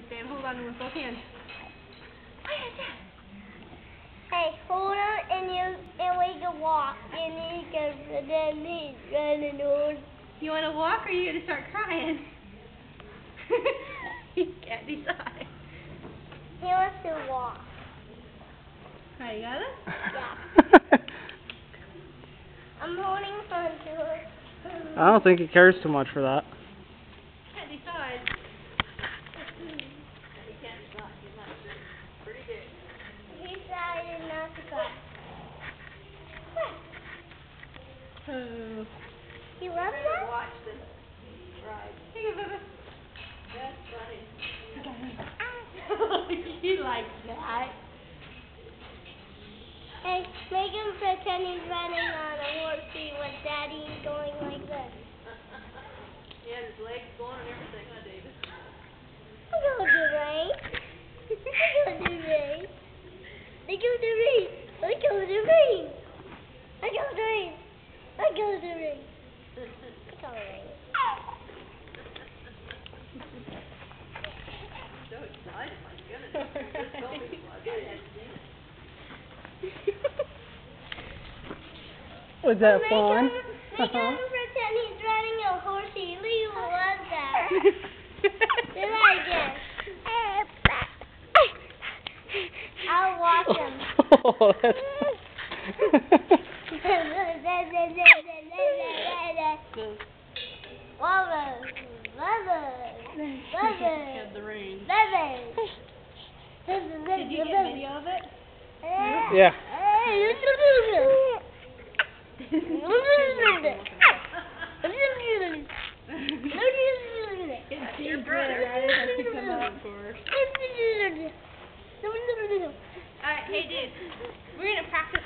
stand. Hold on with both hands. Hey, hold on, and we can walk, and you can pretend he's running on. You want to walk, or are you going to start crying? You can't decide. He wants to walk. Alright, you got it? Yeah. I'm holding on to it. I don't think he cares too much for that. Can't decide. He decided not to cry. Oh. You love that? Watch this ride. Here you go, Bubba. That's funny. He likes that. Hey, make him pretend he's running on a horsey with Daddy going like this. Yeah, his legs going and everything, huh, David? I go to rain. I go to rain. I go to rain. I go to rain. I go to rain. I go to rain. I go to rain. So excited, my goodness. Just told me before I hadn't seen it. Was that Make fun? him pretend he's riding a horsey. Lee loves that. Do that again. I'll walk him. Oh, that's... Had the rain. Did you get video of it? Yeah. It's your brother, right? Has to come out, of course. Alright, hey dude, we're gonna practice